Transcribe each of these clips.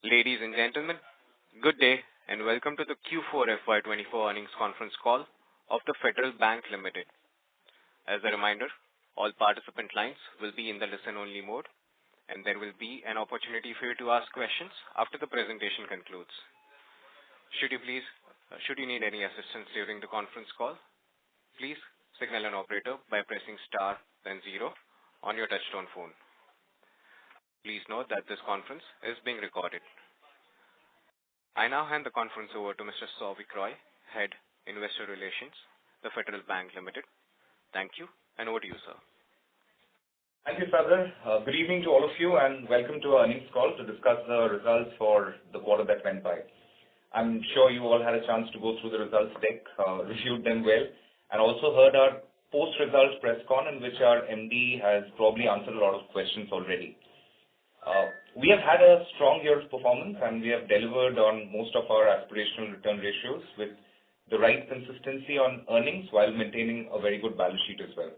Ladies and gentlemen, good day and welcome to the Q4 FY24 earnings conference call of the Federal Bank Limited. As a reminder, all participant lines will be in the listen-only mode, and there will be an opportunity for you to ask questions after the presentation concludes. Should you need any assistance during the conference call, please signal an operator by pressing star then 0 on your touchtone phone. Please note that this conference is being recorded. I now hand the conference over to Mr. Souvik Roy, Head, Investor Relations, the Federal Bank Limited. Thank you, and over to you, sir. Thank you, Sagar. Good evening to all of you, and welcome to our earnings call to discuss the results for the quarter that went by. I'm sure you all had a chance to go through the results deck, reviewed them well, and also heard our post-results press con in which our MD has probably answered a lot of questions already. We have had a strong year of performance, and we have delivered on most of our aspirational return ratios with the right consistency on earnings while maintaining a very good balance sheet as well.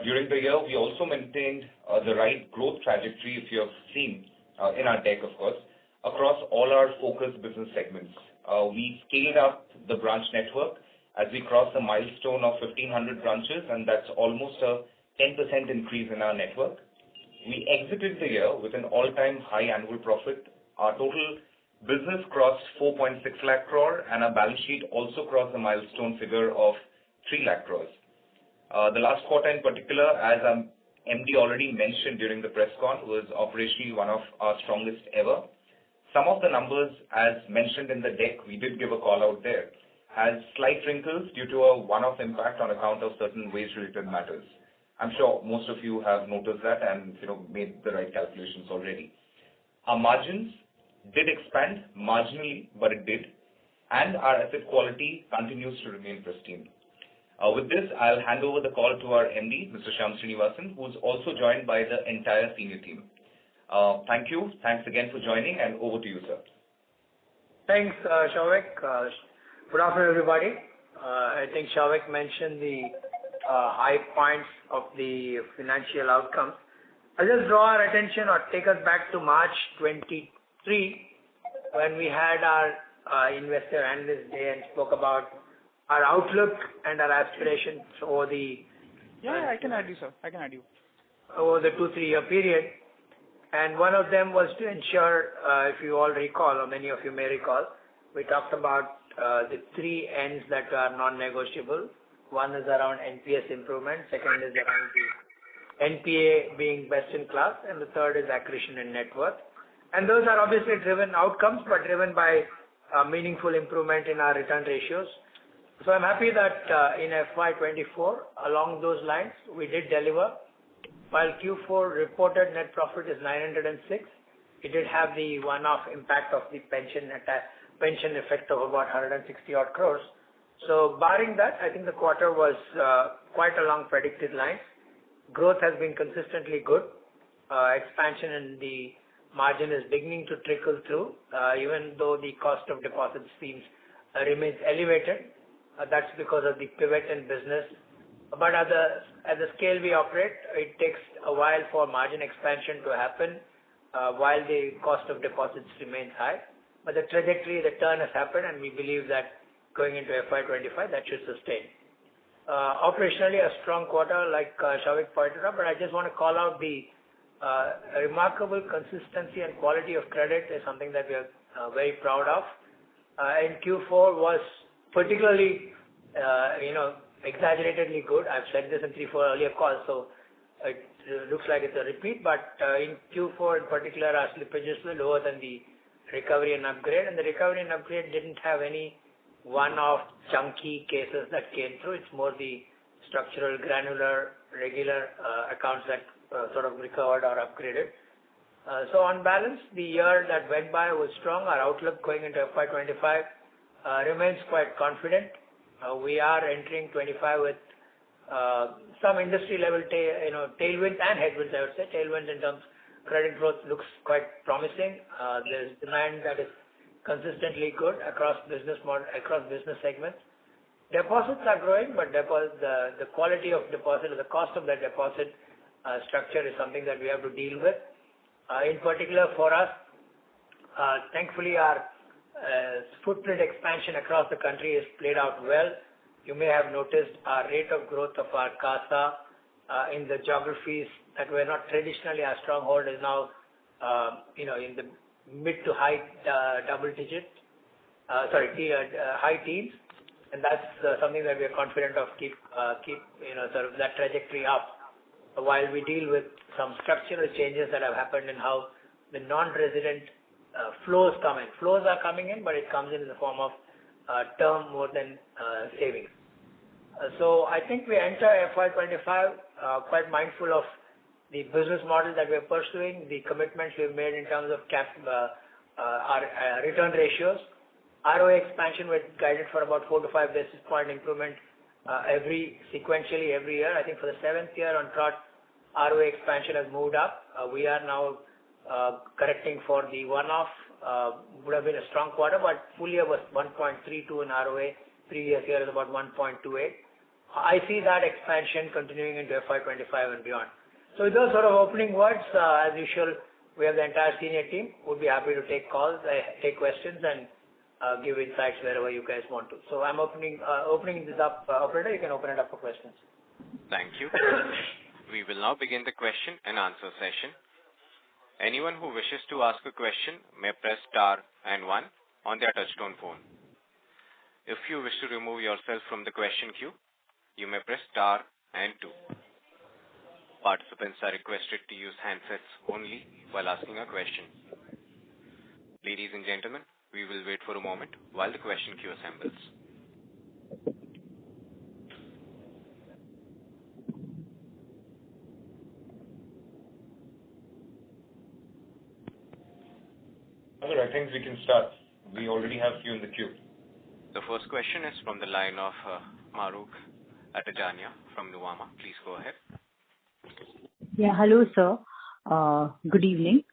During the year, we also maintained the right growth trajectory, if you have seen in our deck, of course, across all our focus business segments. We scaled up the branch network as we crossed the milestone of 1,500 branches, and that's almost a 10% increase in our network. We exited the year with an all-time high annual profit. Our total business crossed 4.6 lakh crore, and our balance sheet also crossed the milestone figure of 3 lakh crores. The last quarter in particular, as MD already mentioned during the press con, was operationally one of our strongest ever. Some of the numbers, as mentioned in the deck, we did give a call out there, has slight wrinkles due to a one-off impact on account of certain wage-related matters. I'm sure most of you have noticed that and made the right calculations already. Our margins did expand marginally, but it did, and our asset quality continues to remain pristine. With this, I'll hand over the call to our MD, Mr. Shyam Srinivasan, who's also joined by the entire senior team. Thank you. Thanks again for joining, and over to you, sir. Thanks, Souvik. Good afternoon, everybody. I think Souvik mentioned the high points of the financial outcomes. I'll just draw our attention or take us back to March 23 when we had our investor analyst day and spoke about our outlook and our aspirations over the... I can add you, sir. I can add you. Over the 2-3 year period. And one of them was to ensure, if you all recall, or many of you may recall, we talked about the 3 ends that are non-negotiable. One is around NPS improvement, second is around the NPA being best in class, and the third is accretion in net worth. And those are obviously driven outcomes, but driven by meaningful improvement in our return ratios. So I'm happy that in FY24, along those lines, we did deliver. While Q4 reported net profit is 906, it did have the one-off impact of the pension effect of about 160 odd crores. So barring that, I think the quarter was quite along predicted lines. Growth has been consistently good. Expansion in the margin is beginning to trickle through, even though the cost of deposits remains elevated. That's because of the pivot in business. But at the scale we operate, it takes a while for margin expansion to happen while the cost of deposits remains high. But the trajectory, the turn has happened, and we believe that going into FY25, that should sustain. Operationally, a strong quarter, like Souvik pointed out, but I just want to call out the remarkable consistency and quality of credit is something that we are very proud of. And Q4 was particularly, exaggeratedly good. I've said this in 3-4 earlier calls, so it looks like it's a repeat, but in Q4 in particular, our slippages were lower than the recovery and upgrade, and the recovery and upgrade didn't have any one-off chunky cases that came through. It's more the structural, granular, regular accounts that sort of recovered or upgraded. So on balance, the year that went by was strong. Our outlook going into FY25 remains quite confident. We are entering 25 with some industry level tailwinds and headwinds, I would say. Tailwinds in terms of credit growth looks quite promising. There's demand that is consistently good across business segments. Deposits are growing, but the quality of deposit or the cost of that deposit structure is something that we have to deal with. In particular for us, Thankfully, our footprint expansion across the country has played out well. You may have noticed our rate of growth of our CASA in the geographies that were not traditionally our stronghold is now, in the mid to high high teens, and that's something that we are confident of keep sort of that trajectory up while we deal with some structural changes that have happened in how the non-resident flows come in. Flows are coming in, but it comes in the form of term more than savings. So I think we enter FY25 quite mindful of the business model that we're pursuing, the commitments we've made in terms of our return ratios. ROA expansion, we're guided for about 4 to 5 basis point improvement sequentially every year. I think for the 7th year on trot, ROA expansion has moved up. We are now correcting for the one-off. Would have been a strong quarter, but full year was 1.32 in ROA. Previous year is about 1.28. I see that expansion continuing into FY25 and beyond. So with those sort of opening words, as usual, we have the entire senior team. Would be happy to take calls, take questions, and give insights wherever you guys want to. So I'm opening this up. Operator, you can open it up for questions. Thank you. We will now begin the question and answer session. Anyone who wishes to ask a question may press star and 1 on their touchtone phone. If you wish to remove yourself from the question queue, you may press star and 2. Participants are requested to use handsets only while asking a question. Ladies and gentlemen, we will wait for a moment while the question queue assembles. I think we can start. We already have you in the queue. The first question is from the line of Mahrukh Adajania from Nuvama. Please go ahead. Yeah, hello, sir. Good evening.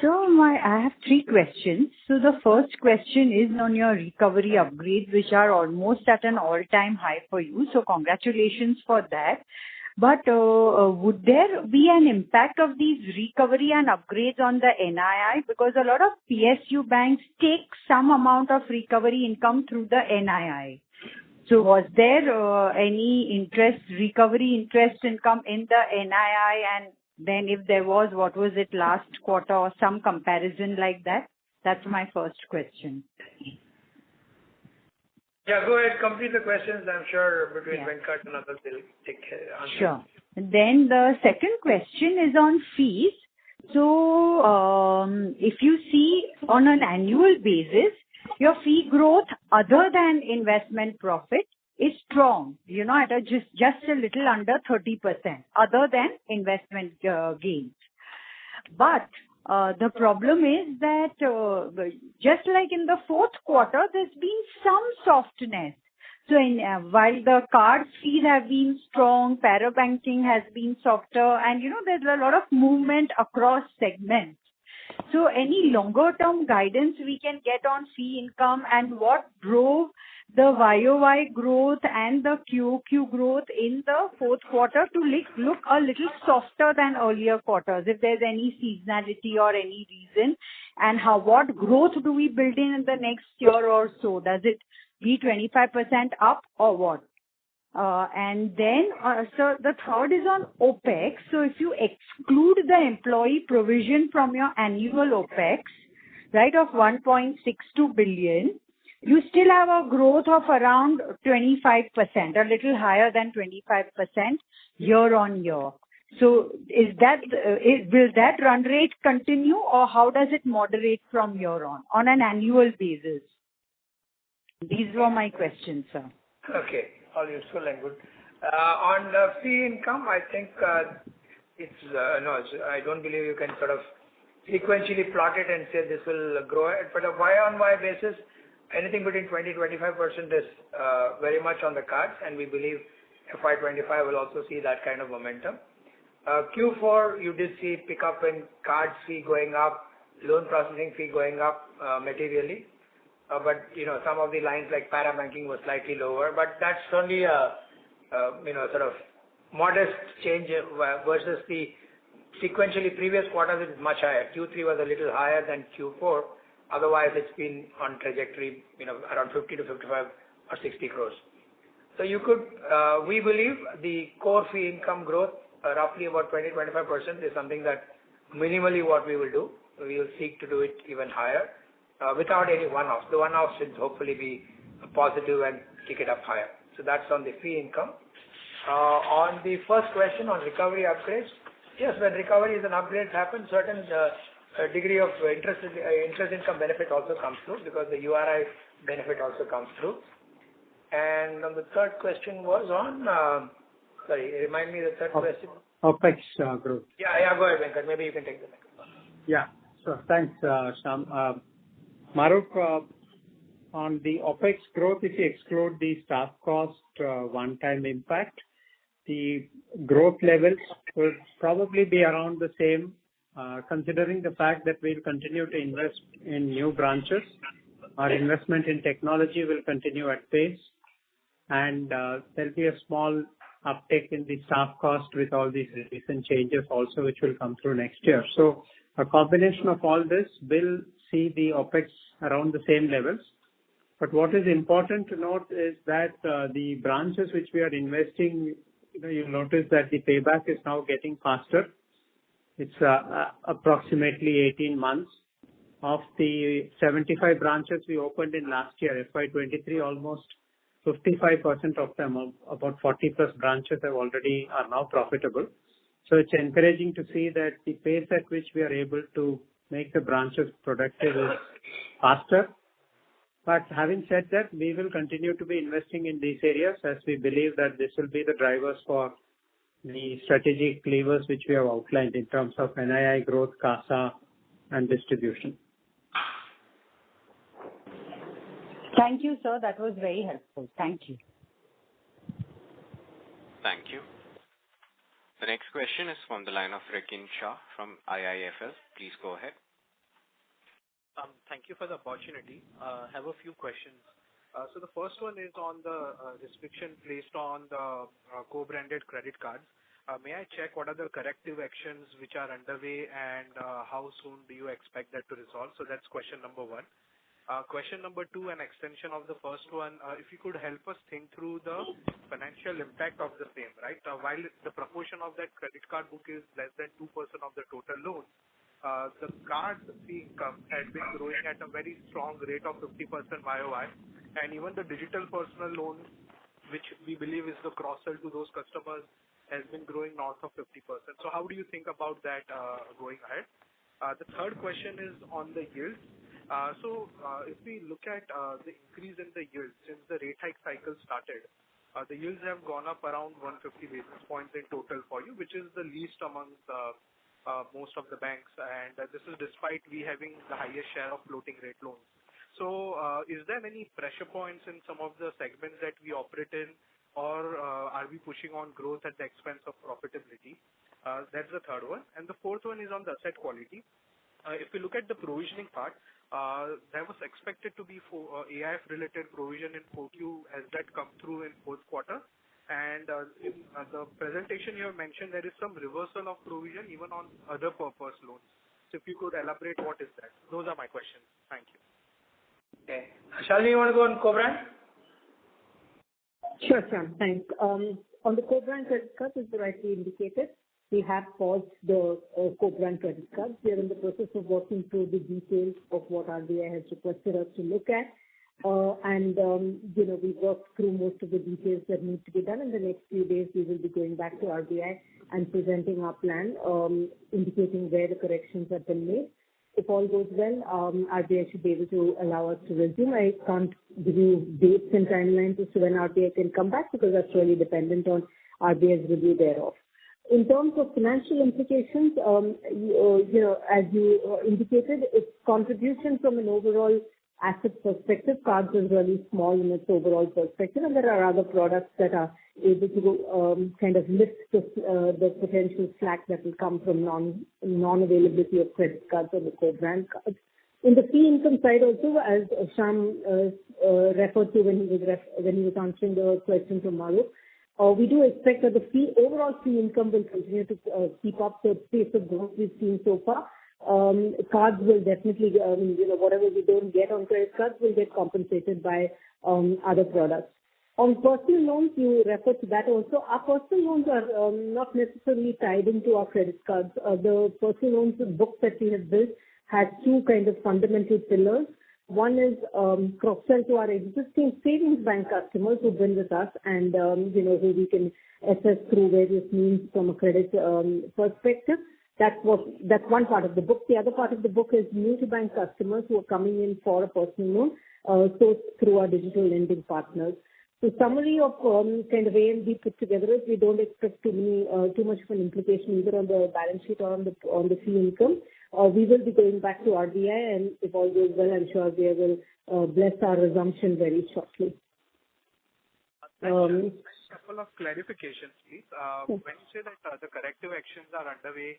So I have 3 questions. So the first question is on your recovery upgrades, which are almost at an all-time high for you. So congratulations for that. But would there be an impact of these recovery and upgrades on the NII? Because a lot of PSU banks take some amount of recovery income through the NII. So was there any recovery interest income in the NII? And then if there was, what was it last quarter or some comparison like that? That's my first question. Yeah, go ahead, complete the questions. I'm sure between Venkat and others they'll take answers. Sure. Then the second question is on fees. So if you see on an annual basis, your fee growth other than investment profit is strong, at just a little under 30%, other than investment gains. But the problem is that just like in the fourth quarter, there's been some softness. So while the card fees have been strong, parabanking has been softer, and there's a lot of movement across segments. So any longer term guidance we can get on fee income, and what drove the YOY growth and the QOQ growth in the fourth quarter to look a little softer than earlier quarters, if there's any seasonality or any reason, and what growth do we build in the next year or so? Does it be 25% up or what? And then, so the third is on OPEX. So if you exclude the employee provision from your annual OPEX, right, of 1.62 billion, you still have a growth of around 25%, a little higher than 25% year on year. So will that run rate continue, or how does it moderate from here on an annual basis? These were my questions, sir. Okay, all useful and good. On the fee income, I think I don't believe you can sort of sequentially plot it and say this will grow it, but a Y-on-Y basis, anything between 20-25% is very much on the cards, and we believe FY25 will also see that kind of momentum. Q4, you did see pickup in cards fee going up, loan processing fee going up materially. But some of the lines like parabanking was slightly lower, but that's only a sort of modest change versus the sequentially previous quarters. It is much higher. Q3 was a little higher than Q4, Otherwise, it's been on trajectory, around 50 to 55 or 60 crores. So we believe the core fee income growth, roughly about 20-25% is something that minimally what we will do. We will seek to do it even higher without any one-offs. The one-offs should hopefully be positive and kick it up higher. So that's on the fee income. On the first question on recovery upgrades, yes, when recoveries and upgrades happen, certain degree of interest income benefit also comes through because the URI benefit also comes through. And on the third question was on, remind me the third question. OPEX growth. Yeah, go ahead, Venkat. Maybe you can take the next one. Yeah, sure. Thanks, Shyam. Maruf, on the OPEX growth, if you exclude the staff cost one-time impact, the growth levels will probably be around the same, considering the fact that we'll continue to invest in new branches. Our investment in technology will continue at pace, and there'll be a small uptick in the staff cost with all these recent changes also, which will come through next year. So a combination of all this will see the OPEX around the same levels. But what is important to note is that the branches which we are investing, you'll notice that the payback is now getting faster. It's approximately 18 months. Of the 75 branches we opened in last year, FY23, almost 55% of them, about 40 plus branches are now profitable. So it's encouraging to see that the pace at which we are able to make the branches productive is faster. But having said that, we will continue to be investing in these areas as we believe that this will be the drivers for the strategic levers which we have outlined in terms of NII growth, CASA, and distribution. Thank you, sir. That was very helpful. Thank you. Thank you. The next question is from the line of Rikin Shah from IIFL. Please go ahead. Thank you for the opportunity. I have a few questions. So the first one is on the restriction placed on the co-branded credit cards. May I check what are the corrective actions which are underway and how soon do you expect that to resolve? So that's question number one. Question number two, an extension of the first one. If you could help us think through the financial impact of the same, right? While the proportion of that credit card book is less than 2% of the total loans, the card fee income had been growing at a very strong rate of 50% YOY, and even the digital personal loan, which we believe is the cross-sell to those customers, has been growing north of 50%. So how do you think about that going ahead? The third question is on the yields. If we look at the increase in the yields since the rate hike cycle started, the yields have gone up around 150 basis points in total for you, which is the least among most of the banks, and this is despite we having the highest share of floating rate loans. So is there any pressure points in some of the segments that we operate in, or are we pushing on growth at the expense of profitability? That's the third one. And the fourth one is on the asset quality. If we look at the provisioning part, there was expected to be AIF related provision in 4Q. Has that come through in fourth quarter? And in the presentation you have mentioned there is some reversal of provision even on other purpose loans. So if you could elaborate what is that? Those are my questions. Thank you. Okay. Shalini, you want to go on co-brand? Sure, Shyam. Thanks. On the co-brand credit cards, as rightly indicated, we have paused the co-brand credit cards. We are in the process of working through the details of what RBI has requested us to look at. We worked through most of the details that need to be done. In the next few days, we will be going back to RBI and presenting our plan, indicating where the corrections have been made. If all goes well, RBI should be able to allow us to resume. I can't give you dates and timelines as to when RBI can come back because that's really dependent on RBI's review thereof. In terms of financial implications, as you indicated, its contribution from an overall asset perspective, cards is really small in its overall perspective, and there are other products that are able to kind of lift the potential slack that will come from non-availability of credit cards or the co-brand cards. In the fee income side also, as Shyam referred to when he was answering the question from Maru, we do expect that the overall fee income will continue to keep up the pace of growth we've seen so far. cards will definitely, whatever we don't get on credit cards will get compensated by other products. On personal loans, you refer to that also. Our personal loans are not necessarily tied into our credit cards. The personal loans book that we have built has two kind of fundamental pillars. One is cross-sell to our existing savings bank customers who've been with us and, who we can assess through various means from a credit perspective. That's one part of the book. The other part of the book is new to bank customers who are coming in for a personal loan, sourced through our digital lending partners. So summary of kind of A and B put together is we don't expect too much of an implication either on the balance sheet or on the fee income. We will be going back to RBI, and if all goes well, I'm sure they will bless our resumption very shortly. Couple of clarifications, please. When you say that the corrective actions are underway,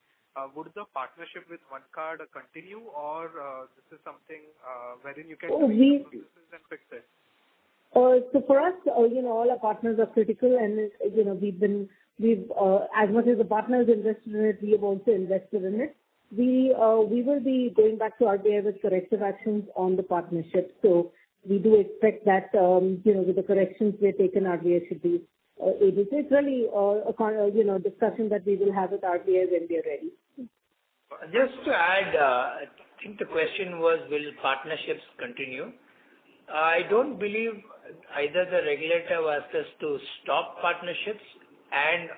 would the partnership with OneCard continue, or this is something wherein you can do processes and fix it? So for us, all our partners are critical, and we've as much as the partners invested in it, we have also invested in it. We will be going back to RBI with corrective actions on the partnership. So we do expect that with the corrections we have taken, RBI should be able to. It's really a discussion that we will have with RBI when we are ready. Just to add, I think the question was, will partnerships continue? I don't believe either the regulator asked us to stop partnerships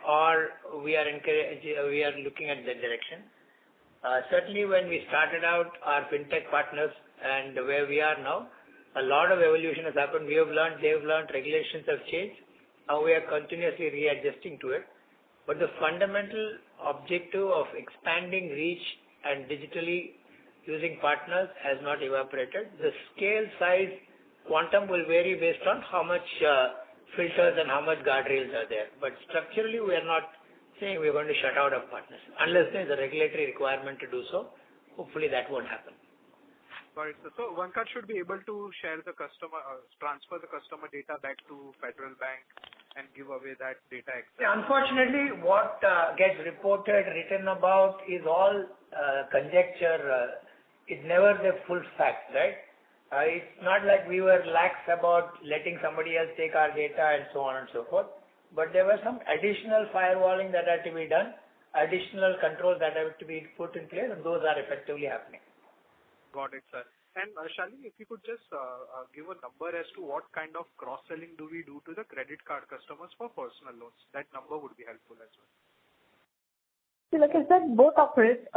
or we are looking at that direction. Certainly when we started out our fintech partners and where we are now, a lot of evolution has happened. We have learned, they have learned, regulations have changed. Now we are continuously readjusting to it. But the fundamental objective of expanding reach and digitally using partners has not evaporated. The scale, size, quantum will vary based on how much filters and how much guardrails are there. But structurally, we are not saying we are going to shut out our partners unless there is a regulatory requirement to do so. Hopefully, that won't happen. Right. So OneCard should be able to share the customer, transfer the customer data back to Federal Bank and give away that data access. Yeah, unfortunately, what gets reported, written about is all conjecture. It's never the full fact, right? It's not like we were lax about letting somebody else take our data and so on and so forth. But there was some additional firewalling that had to be done, additional controls that have to be put in place, and those are effectively happening. Got it, sir. And Shalini, if you could just give a number as to what kind of cross-selling do we do to the credit card customers for personal loans? That number would be helpful as well. So like I said, both our credit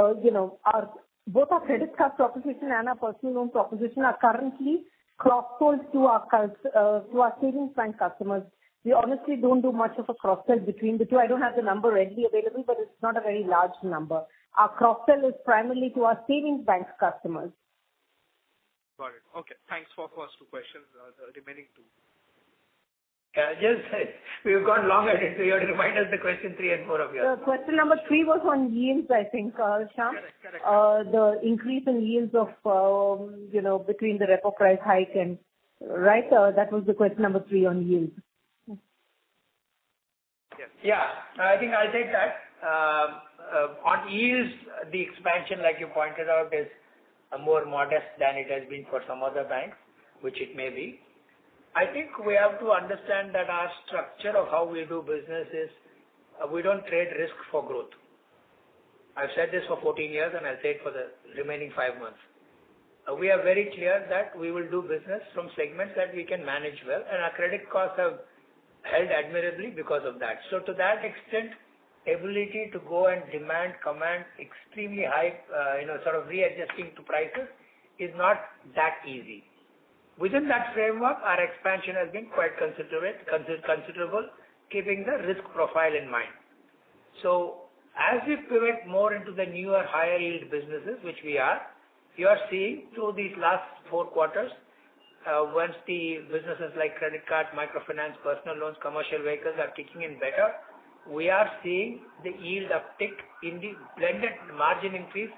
card proposition and our personal loan proposition are currently cross-sold to our savings bank customers. We honestly don't do much of a cross-sell between the two. I don't have the number readily available, but it's not a very large number. Our cross-sell is primarily to our savings bank customers. Got it. Okay. Thanks for first two questions. The remaining two. We've gone longer, so you have to remind us the question 3 and 4 of yours. Question number 3 was on yields, I think, Shyam. Correct. The increase in yields of, between the repo price hike and, right? That was the question number 3 on yields. Yes. Yeah, I think I'll take that. On yields, the expansion, like you pointed out, is more modest than it has been for some other banks, which it may be. I think we have to understand that our structure of how we do business is we don't trade risk for growth. I've said this for 14 years and I'll say it for the remaining 5 months. We are very clear that we will do business from segments that we can manage well, and our credit costs have held admirably because of that. So to that extent, ability to go and command extremely high, sort of readjusting to prices is not that easy. Within that framework, our expansion has been quite considerable, keeping the risk profile in mind. So as we pivot more into the newer higher yield businesses, which we are, you are seeing through these last 4 quarters, once the businesses like credit card, microfinance, personal loans, commercial vehicles are kicking in better, we are seeing the yield uptick in the blended margin increase,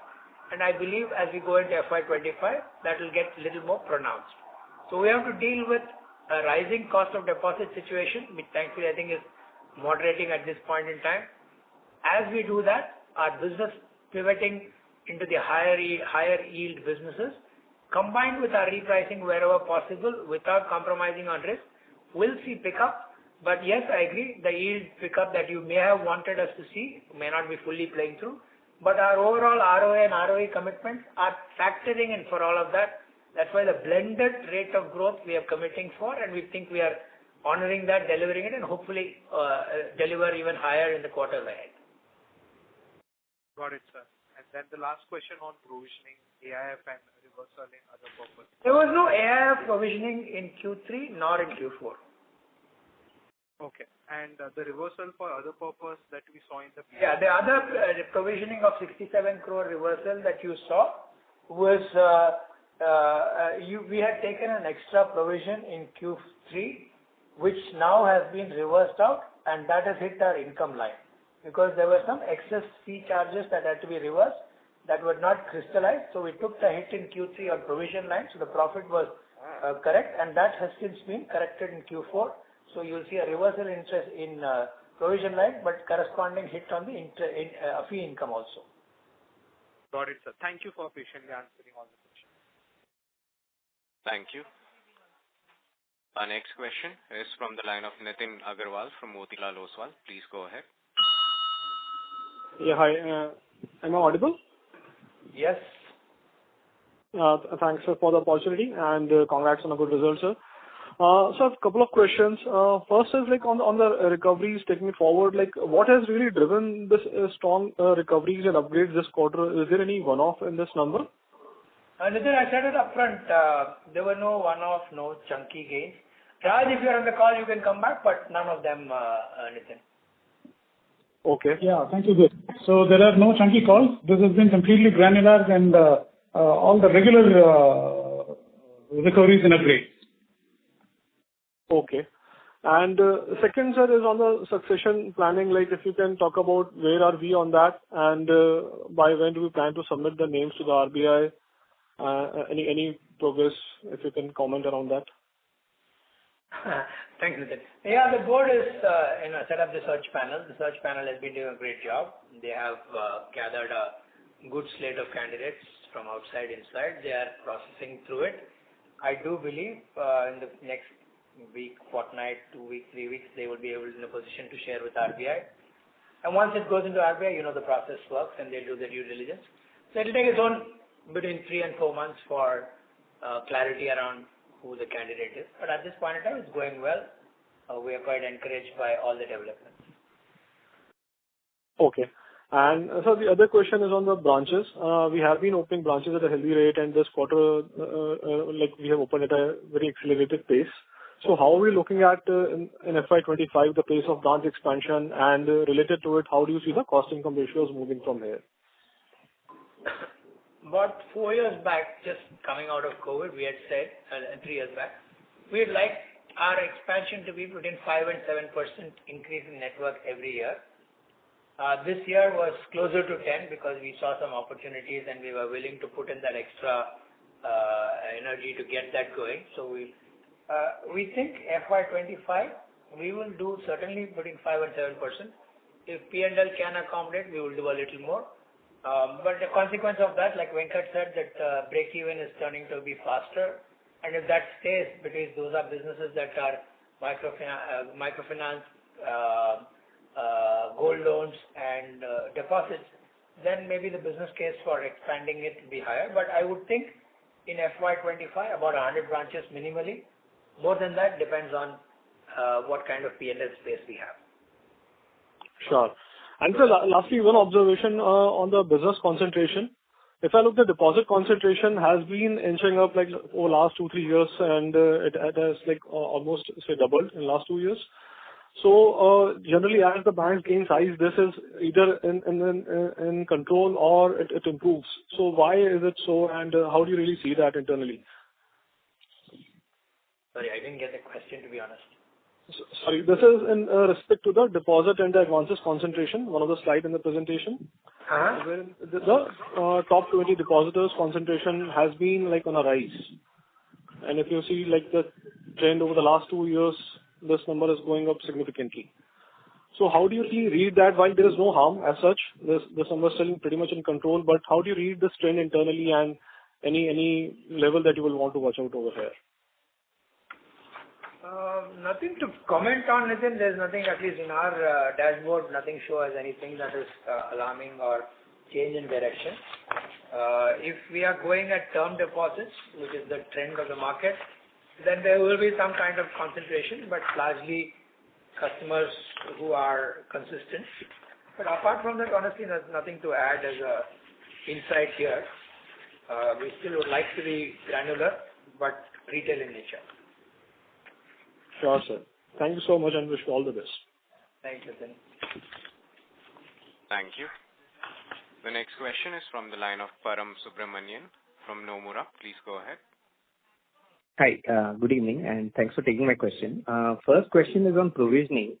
and I believe as we go into FY25, that will get a little more pronounced. So we have to deal with a rising cost of deposit situation, which thankfully I think is moderating at this point in time. As we do that, our business pivoting into the higher yield businesses, combined with our repricing wherever possible without compromising on risk, will see pickup. But yes, I agree, the yield pickup that you may have wanted us to see may not be fully playing through. But our overall ROA and ROE commitments are factoring in for all of that. That's why the blended rate of growth we are committing for, and we think we are honoring that, delivering it, and hopefully deliver even higher in the quarters ahead. Got it, sir. And then the last question on provisioning, AIF and reversal in other purpose. There was no AIF provisioning in Q3 nor in Q4. Okay. And the reversal for other purpose that we saw in the Yeah, the other provisioning of 67 crore reversal that you saw was we had taken an extra provision in Q3, which now has been reversed out, and that has hit our income line because there were some excess fee charges that had to be reversed that were not crystallized. So we took the hit in Q3 on provision line, so the profit was correct, and that has since been corrected in Q4. So you'll see a reversal interest in provision line, but corresponding hit on the fee income also. Got it, sir. Thank you for patiently answering all the questions. Thank you. Our next question is from the line of Nitin Agarwal from Motilal Oswal. Please go ahead. Yeah, hi. Am I audible? Yes. Thanks for the opportunity and congrats on a good result, sir. So a couple of questions. First is like on the recoveries taking it forward, like what has really driven this strong recoveries and upgrades this quarter? Is there any one-off in this number? Nitin, I said it up front. There were no one-off, no chunky gains. Raj, if you're on the call, you can come back, but none of them, Nitin. Okay. Yeah, thank you. Good. So there are no chunky calls. This has been completely granular and all the regular recoveries and upgrades. Okay. And second, sir, is on the succession planning. Like, if you can talk about where are we on that, and by when do we plan to submit the names to the RBI? Any progress, if you can comment around that? Thanks, Nitin. Yeah, the board is set up the search panel. The search panel has been doing a great job. They have gathered a good slate of candidates from outside, inside. They are processing through it. I do believe in the next week, fortnight, 2 weeks, 3 weeks, they will be able in a position to share with RBI. And once it goes into RBI, the process works and they do the due diligence. So it will take its own between 3 and 4 months for clarity around who the candidate is. But at this point in time, it's going well. We are quite encouraged by all the developments. Okay. And so the other question is on the branches. We have been opening branches at a healthy rate, and this quarter, we have opened at a very accelerated pace. So how are we looking at in FY25 the pace of branch expansion, and related to it, how do you see the cost income ratios moving from here? About 4 years back, just coming out of COVID, we had said, 3 years back, we'd like our expansion to be between 5 and 7% increase in network every year. This year was closer to 10 because we saw some opportunities and we were willing to put in that extra energy to get that going. So we think FY25, we will do certainly between 5 and 7%. If P&L can accommodate, we will do a little more. But the consequence of that, like Venkat said, that break-even is turning to be faster. And if that stays, because those are businesses that are microfinance, gold loans and deposits, then maybe the business case for expanding it will be higher. But I would think in FY25, about 100 branches minimally. More than that depends on what kind of P&L space we have. Sure. And so lastly, one observation on the business concentration. If I look, the deposit concentration has been inching up like over last 2-3 years, and it has like almost say doubled in last 2 years. So generally, as the banks gain size, this is either in control or it improves. So why is it so, and how do you really see that internally? Sorry, I didn't get the question, to be honest. Sorry, this is in respect to the deposit and the advances concentration, one of the slides in the presentation. Where the top 20 depositors concentration has been like on a rise. And if you see like the trend over the last 2 years, this number is going up significantly. So how do you read that? While there is no harm as such, this number is still pretty much in control, but how do you read this trend internally and any level that you will want to watch out over here? Nothing to comment on, Nitin. There's nothing, at least in our dashboard, nothing shows anything that is alarming or change in direction. If we are going at term deposits, which is the trend of the market, then there will be some kind of concentration, but largely customers who are consistent. But apart from that, honestly, there's nothing to add as a insight here. We still would like to be granular, but retail in nature. Sure, sir. Thank you so much and wish you all the best. Thank you, Nitin. Thank you. The next question is from the line of Param Subramanian from Nomura. Please go ahead. Hi, good evening, and thanks for taking my question. First question is on provisioning.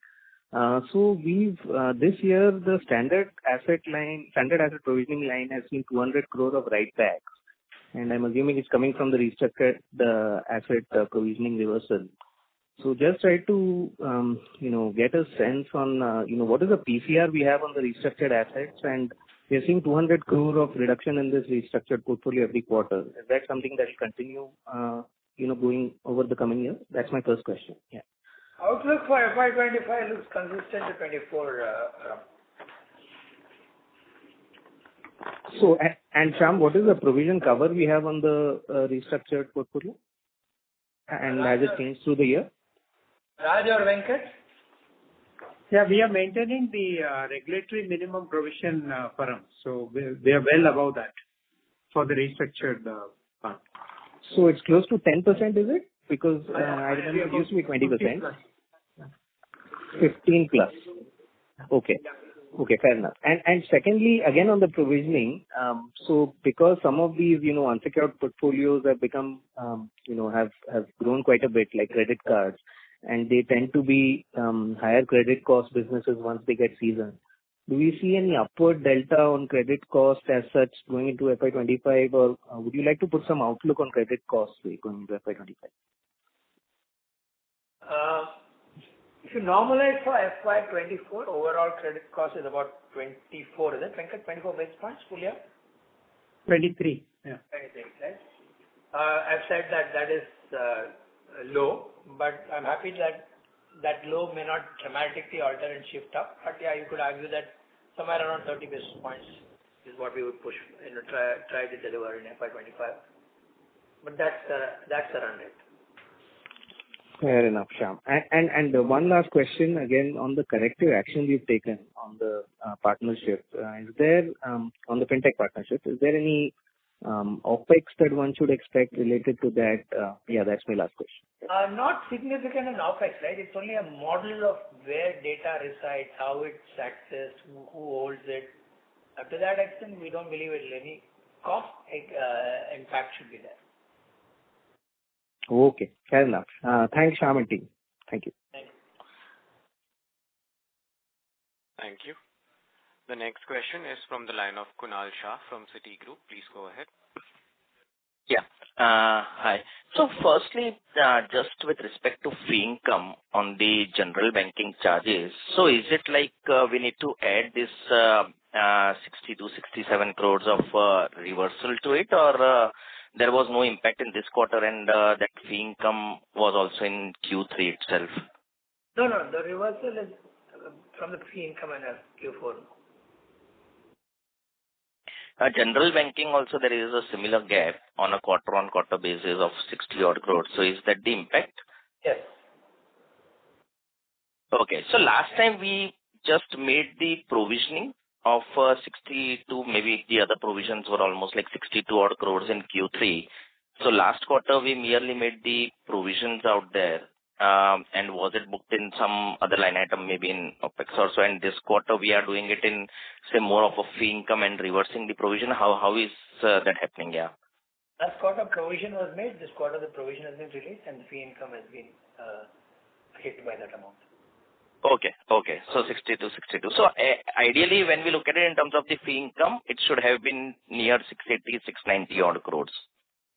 So we've this year the standard asset provisioning line has seen 200 crore of write-backs, and I'm assuming it's coming from the restructured asset provisioning reversal. So just try to get a sense on what is the PCR we have on the restructured assets, and we're seeing 200 crore of reduction in this restructured portfolio every quarter. Is that something that will continue going over the coming year? That's my first question. Yeah. Outlook for FY25 looks consistent to 24. So, and Shyam, what is the provision cover we have on the restructured portfolio? And has it changed through the year? Raj or Venkat? Yeah, we are maintaining the regulatory minimum provision, Param. So we are well above that for the restructured part. So it's close to 10%, is it? Because I remember it used to be 20%. 15 plus. Okay. Okay, fair enough. And secondly, again on the provisioning, so because some of these, unsecured portfolios have become, have grown quite a bit, like credit cards, and they tend to be higher credit cost businesses once they get seasoned. Do we see any upward delta on credit cost as such going into FY25, or would you like to put some outlook on credit costs going into FY25? If you normalize for FY24, overall credit cost is about 24, is it? Venkat, 24 basis points full year? 23, yeah. 23, right? I've said that is low, but I'm happy that low may not dramatically alter and shift up. But yeah, you could argue that somewhere around 30 basis points is what we would push, try to deliver in FY25. But that's the run rate. Fair enough, Shyam. And one last question again on the corrective action we've taken on the partnership. Is there on the fintech partnership? Is there any OPEX that one should expect related to that? Yeah, that's my last question. Not significant in OPEX, right? It's only a model of where data resides, how it's accessed, who holds it. Up to that extent, we don't believe any cost impact should be there. Okay, fair enough. Thanks, Shyam and team. Thank you. Thank you. The next question is from the line of Kunal Shah from Citigroup. Please go ahead. Yeah. Hi. So firstly, just with respect to fee income on the general banking charges, so is it like we need to add this 60-67 crores of reversal to it, or there was no impact in this quarter and that fee income was also in Q3 itself? No, the reversal is from the fee income in Q4. General banking also there is a similar gap on a quarter-on-quarter basis of 60 odd crores. So is that the impact? Yes. Okay. So last time we just made the provisioning of 62, maybe the other provisions were almost like 62 odd crores in Q3. So last quarter we merely made the provisions out there. And was it booked in some other line item, maybe in OPEX or so? And this quarter we are doing it in, say, more of a fee income and reversing the provision. How is that happening? Yeah. Last quarter provision was made. This quarter the provision has been released and the fee income has been hit by that amount. Okay. So 60 to 62. So ideally, when we look at it in terms of the fee income, it should have been near 680, 690 odd crores.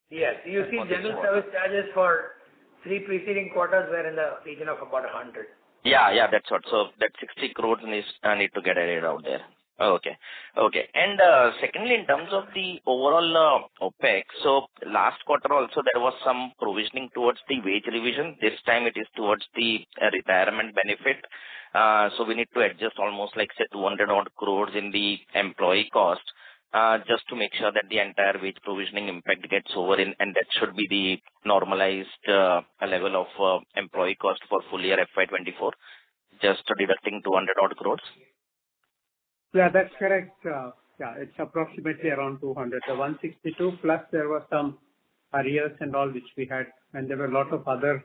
Yes. You see general service charges for 3 preceding quarters were in the region of about 100. Yeah, that's what. So that 60 crores need to get added out there. Okay. And secondly, in terms of the overall OpEx, so last quarter also there was some provisioning towards the wage revision. This time it is towards the retirement benefit. So we need to adjust almost like say 200 odd crores in the employee cost, just to make sure that the entire wage provisioning impact gets over in, and that should be the normalized level of employee cost for full year FY24, just deducting 200 odd crores. Yeah, that's correct. Yeah, it's approximately around 200. The 162 plus there were some arrears and all which we had, and there were a lot of other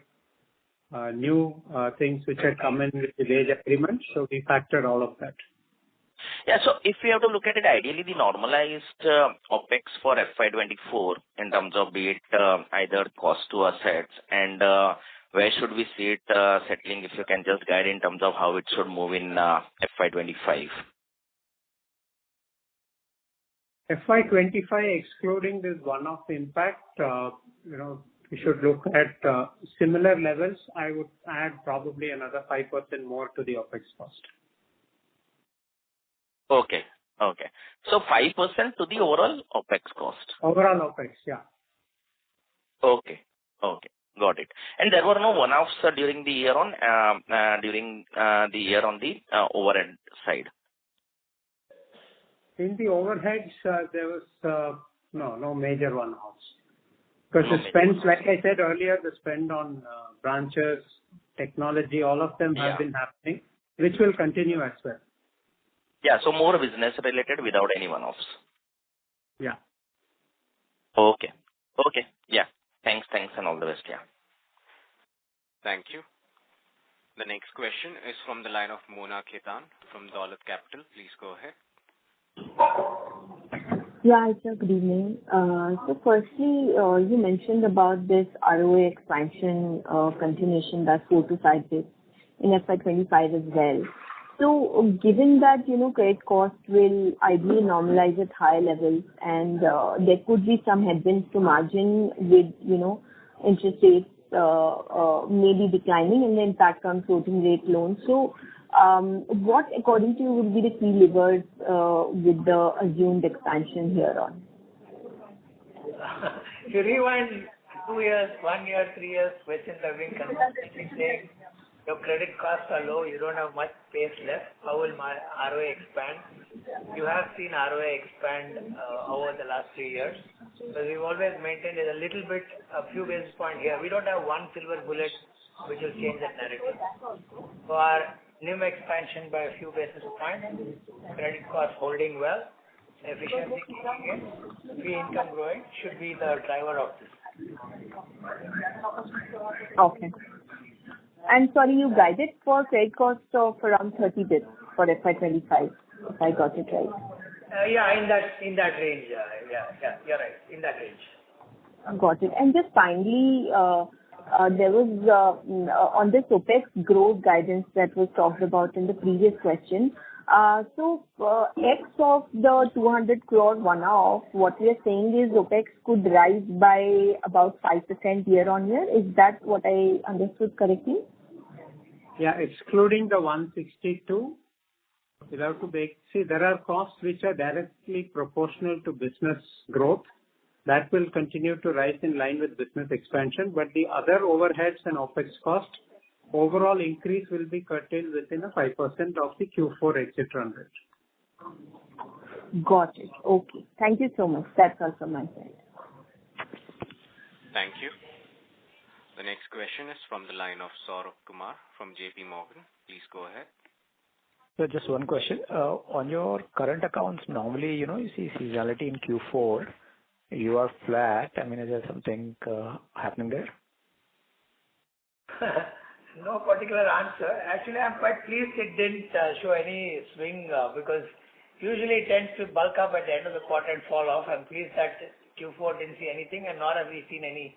new things which had come in with the wage agreement. So we factored all of that. Yeah, so if we have to look at it, ideally the normalized OpEx for FY24 in terms of be it either cost to assets and where should we see it settling, if you can just guide in terms of how it should move in FY25. FY25, excluding this one-off impact, we should look at similar levels. I would add probably another 5% more to the OpEx cost. Okay. So 5% to the overall OpEx cost. Overall OpEx, yeah. Okay. Got it. And there were no one-offs during the year on the overhead side. In the overheads, there was no major one-offs. Because the spends, like I said earlier, the spend on branches, technology, all of them have been happening, which will continue as well. Yeah, so more business related without any one-offs. Yeah. Okay. Yeah. Thanks and all the best. Yeah. Thank you. The next question is from the line of Mona Khetan from Dolat Capital. Please go ahead. Yeah, sir, good evening. So firstly, you mentioned about this ROA expansion continuation, that's 4 to 5 bits in FY25 as well. So given that, credit cost will ideally normalize at high levels and there could be some headwinds to margin with, interest rates maybe declining and the impact on floating rate loans. So what, according to you, would be the key levers with the assumed expansion here on? If you rewind 2 years, 1 year, 3 years, questions have been consistently saying your credit costs are low, you don't have much space left. How will my ROA expand? You have seen ROA expand over the last 3 years. But we've always maintained it a few basis points here. We don't have one silver bullet which will change that narrative. So our NIM expansion by a few basis points, credit cost holding well, efficiency kicking in, fee income growing should be the driver of this. Okay. And sorry, you guided for credit cost of around 30 bits for FY25, if I got it right. Yeah, in that range. Yeah, you're right. In that range. Got it. And just finally, there was on this OpEx growth guidance that was talked about in the previous question. So, X of the 200 crore one-off, what we are saying is OpEx could rise by about 5% year on year. Is that what I understood correctly? Yeah, excluding the 162, we'll have to there are costs which are directly proportional to business growth. That will continue to rise in line with business expansion, but the other overheads and OpEx cost, overall increase will be curtailed within a 5% of the Q4 exit run rate. Got it. Okay. Thank you so much. That's all from my side. Thank you. The next question is from the line of Saurabh Kumar from JP Morgan. Please go ahead. So just one question. On your current accounts, normally, you see seasonality in Q4. You are flat. I mean, is there something happening there? No particular answer. Actually, I'm quite pleased it didn't show any swing because usually it tends to bulk up at the end of the quarter and fall off. I'm pleased that Q4 didn't see anything and nor have we seen any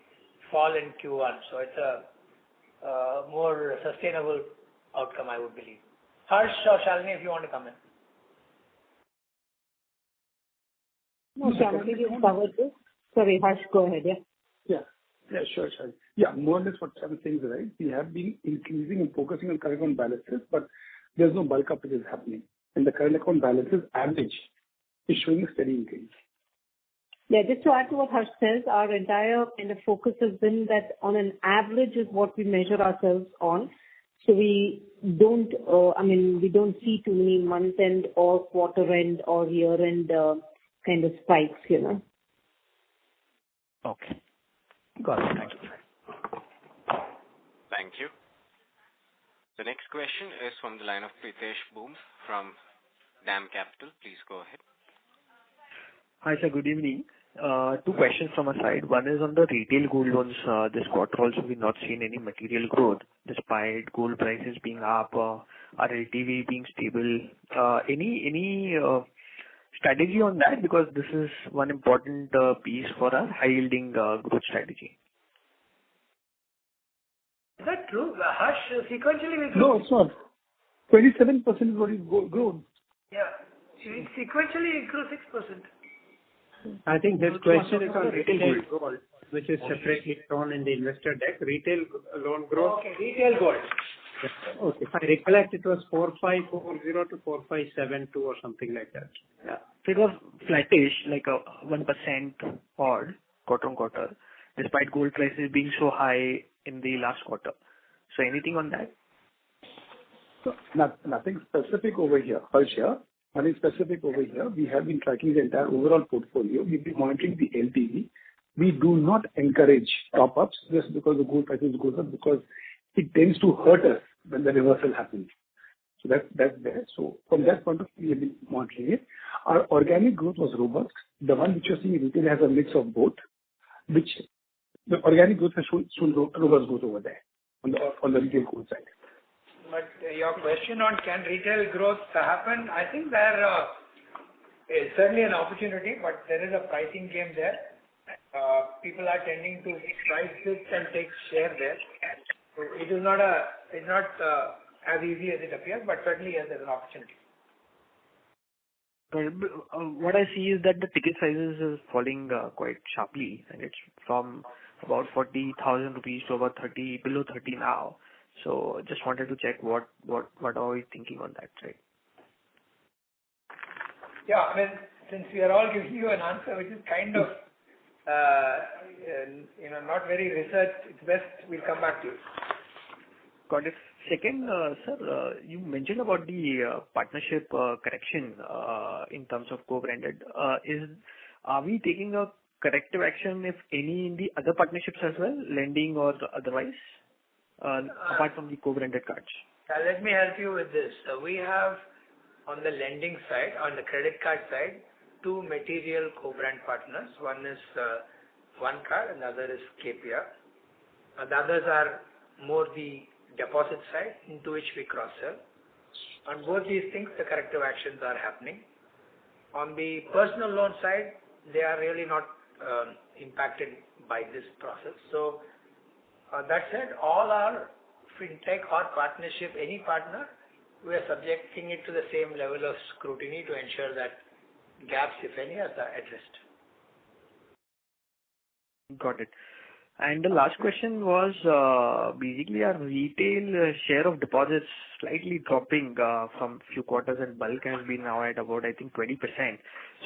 fall in Q1. So it's a more sustainable outcome, I would believe. Harsh or Shalini, if you want to come in. No, Shalini, you covered this. Sorry, Harsh, go ahead, yeah. Yeah, sure. Yeah, more or less what I'm saying is right. We have been increasing and focusing on current account balances, but there's no bulk up which is happening. And the current account balances average is showing a steady increase. Yeah, just to add to what Harsh says, our entire kind of focus has been that on an average is what we measure ourselves on. So we don't, we don't see too many month-end or quarter-end or year-end kind of spikes, Okay. Got it. Thank you. Thank you. The next question is from the line of Pritesh Boom from DAM Capital. Please go ahead. Hi, sir. Good evening. Two questions from my side. One is on the retail gold loans. This quarter also we've not seen any material growth despite gold prices being up, our LTV being stable. Any strategy on that? Because this is one important piece for our high-yielding growth strategy. Is that true? Harsh, sequentially we No, it's not. 27% is what is grown. Yeah. Sequentially it grew 6%. I think this question is on retail gold, which is separately shown in the investor deck. Retail loan growth. Okay, retail gold. Okay. If I recollect, it was 4540 to 4572 or something like that. Yeah. So it was flattish, like a 1% odd quarter on quarter, despite gold prices being so high in the last quarter. So anything on that? So nothing specific over here. Harsh here. Nothing specific over here. We have been tracking the entire overall portfolio. We've been monitoring the LTV. We do not encourage top-ups just because the gold prices goes up, because it tends to hurt us when the reversal happens. So that's there. So from that point of view, we have been monitoring it. Our organic growth was robust. The one which you're seeing in retail has a mix of both, which the organic growth has shown robust growth over there on the retail gold side. But your question on can retail growth happen, I think there is certainly an opportunity, but there is a pricing game there. People are tending to price it and take share there. So it is not as easy as it appears, but certainly yes, there's an opportunity. What I see is that the ticket sizes is falling quite sharply, and it's from about 40,000 rupees to about below 30 now. So just wanted to check what are we thinking on that side? Yeah, since we are all giving you an answer which is kind of not very researched, it's best we'll come back to you. Got it. Second, sir, you mentioned about the partnership correction in terms of co-branded. Are we taking a corrective action, if any, in the other partnerships as well, lending or otherwise, apart from the co-branded cards? Let me help you with this. We have on the lending side, on the credit card side, two material co-brand partners. One is One Card and the other is KPR. The others are more the deposit side into which we cross-sell. On both these things, the corrective actions are happening. On the personal loan side, they are really not impacted by this process. So that said, all our fintech or partnership, any partner, we are subjecting it to the same level of scrutiny to ensure that gaps, if any, are addressed. Got it. And the last question was basically our retail share of deposits slightly dropping from few quarters, and bulk has been now at about, I think, 20%.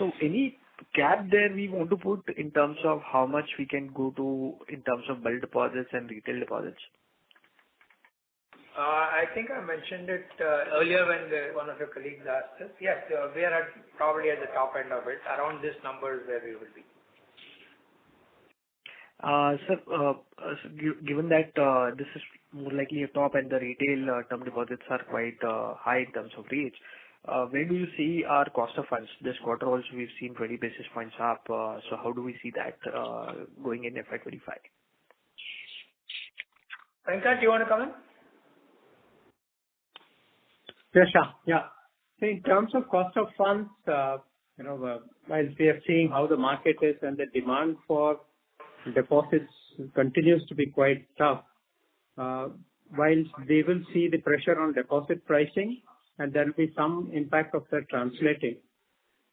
So any cap there we want to put in terms of how much we can go to in terms of bulk deposits and retail deposits? I think I mentioned it earlier when one of your colleagues asked us. Yes, we are probably at the top end of it. Around this number is where we will be. Sir, given that this is more likely a top and the retail term deposits are quite high in terms of rates, where do you see our cost of funds? This quarter also we've seen 20 basis points up. So how do we see that going in FY25? Venkat, do you want to come in? Yes, sure. Yeah. So in terms of cost of funds, while we are seeing how the market is and the demand for deposits continues to be quite tough, while they will see the pressure on deposit pricing and there will be some impact of that translating.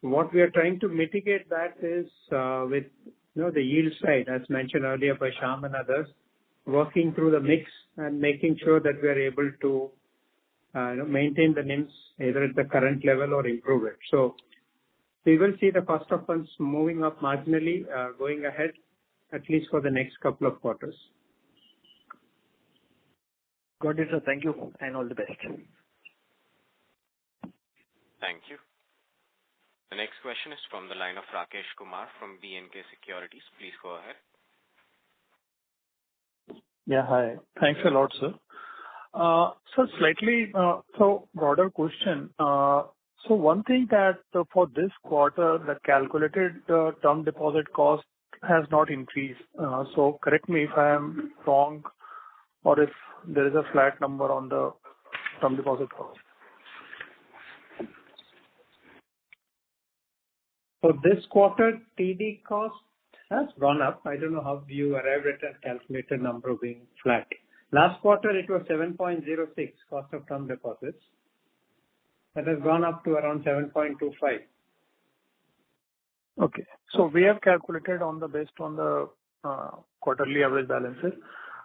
What we are trying to mitigate that is with the yield side, as mentioned earlier by Shyam and others, working through the mix and making sure that we are able to maintain the NIMs either at the current level or improve it. So we will see the cost of funds moving up marginally going ahead, at least for the next couple of quarters. Got it, sir. Thank you and all the best. Thank you. The next question is from the line of Rakesh Kumar from B&K Securities. Please go ahead. Yeah, hi. Thanks a lot, sir. So slightly, broader question. So one thing that for this quarter, the calculated term deposit cost has not increased. So correct me if I am wrong, or if there is a flat number on the term deposit cost. So this quarter, TD cost has gone up. I don't know how you arrived at a calculated number being flat. Last quarter, it was 7.06 cost of term deposits. That has gone up to around 7.25. Okay. So we have calculated based on the quarterly average balances.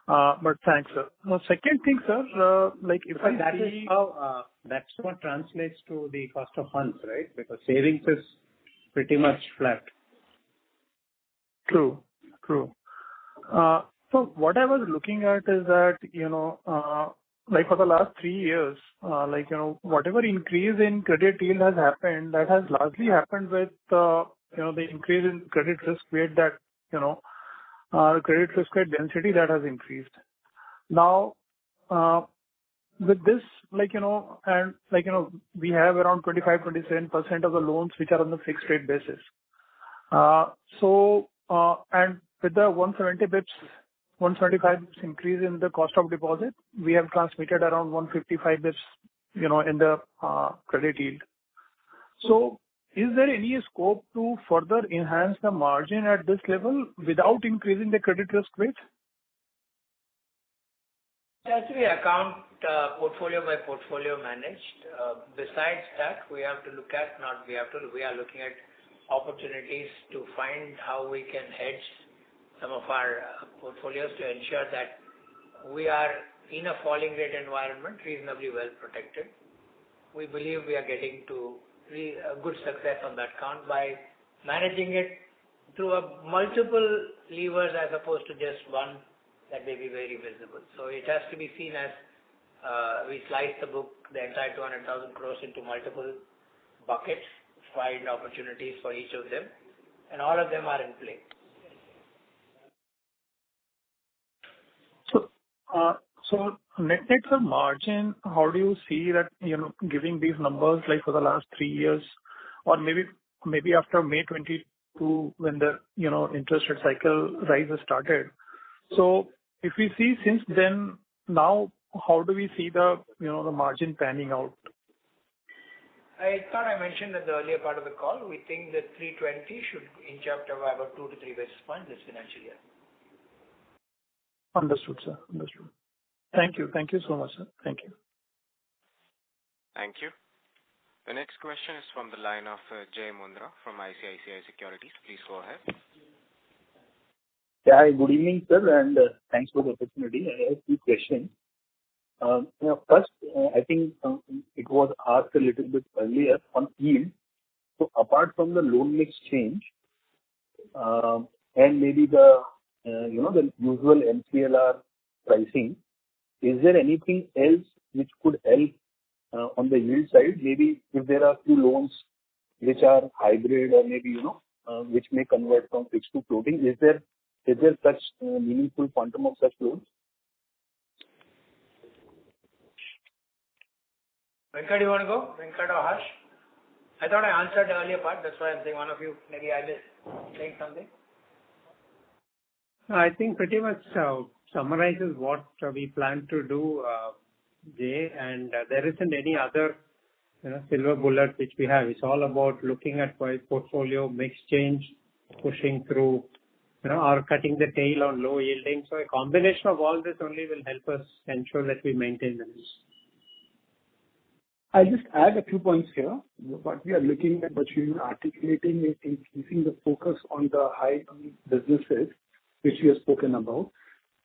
But thanks, sir. The second thing, sir, if I that see... is how, that's what translates to the cost of funds, right? Because savings is pretty much flat. True. So what I was looking at is that, for the last 3 years, whatever increase in credit yield has happened, that has largely happened with, the increase in credit risk weight that, credit risk weight density that has increased. Now, with this, we have around 25-27% of the loans which are on the fixed rate basis. And with the 170 bips, 175 bips increase in the cost of deposit, we have transmitted around 155 bips, in the credit yield. So is there any scope to further enhance the margin at this level without increasing the credit risk weight? It has to be account portfolio by portfolio managed. Besides that, we are looking at opportunities to find how we can hedge some of our portfolios to ensure that we are in a falling rate environment reasonably well protected. We believe we are getting to a good success on that count by managing it through multiple levers as opposed to just one that may be very visible. So it has to be seen as we slice the book, the entire 200,000 crores into multiple buckets, find opportunities for each of them, and all of them are in play. So net margin, how do you see that, giving these numbers like for the last 3 years, or maybe after May 22 when the, interest rate cycle rise has started. So if we see since then, now, how do we see the, the margin panning out? I thought I mentioned at the earlier part of the call, we think that 320 should inch up to about 2 to 3 basis points this financial year. Understood, sir. Understood. Thank you. Thank you so much, sir. Thank you. Thank you. The next question is from the line of Jay Mundra from ICICI Securities. Please go ahead. Yeah, hi, good evening, sir, and thanks for the opportunity. I have 2 questions. First, I think it was asked a little bit earlier on yield. So apart from the loan mix change, and maybe the the usual MCLR pricing, is there anything else which could help on the yield side? Maybe if there are few loans which are hybrid or maybe which may convert from fixed to floating, is there such meaningful quantum of such loans? Venkat, you want to go? Venkat or Harsh? I thought I answered the earlier part. That's why I'm saying one of you, maybe I missed saying something. I think pretty much summarizes what we plan to do, Jay, and there isn't any other silver bullet which we have. It's all about looking at portfolio mix change, pushing through, or cutting the tail on low yielding. So a combination of all this only will help us ensure that we maintain the mix. I'll just add a few points here. What we are looking at, what we are articulating is increasing the focus on the high businesses, which we have spoken about.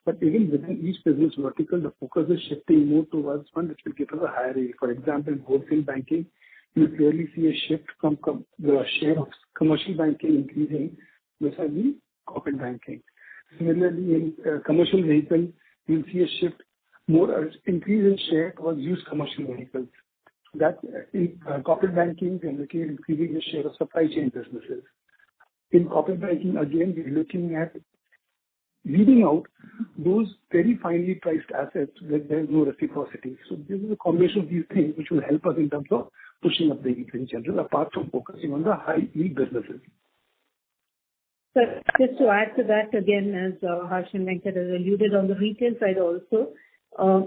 But even within each business vertical, the focus is shifting more towards one which will give us a higher yield. For example, in wholesale banking, you clearly see a shift from the share of commercial banking increasing vis-a-vis corporate banking. Similarly, in commercial vehicle, you'll see a shift, more increase in share towards used commercial vehicles. That in corporate banking, we're looking at increasing the share of supply chain businesses. In corporate banking, again, we're looking at weeding out those very finely priced assets where there's no reciprocity. So this is a combination of these things which will help us in terms of pushing up the yield in general, apart from focusing on the high yield businesses. So just to add to that, again, as Harsh and Venkat has alluded on the retail side also,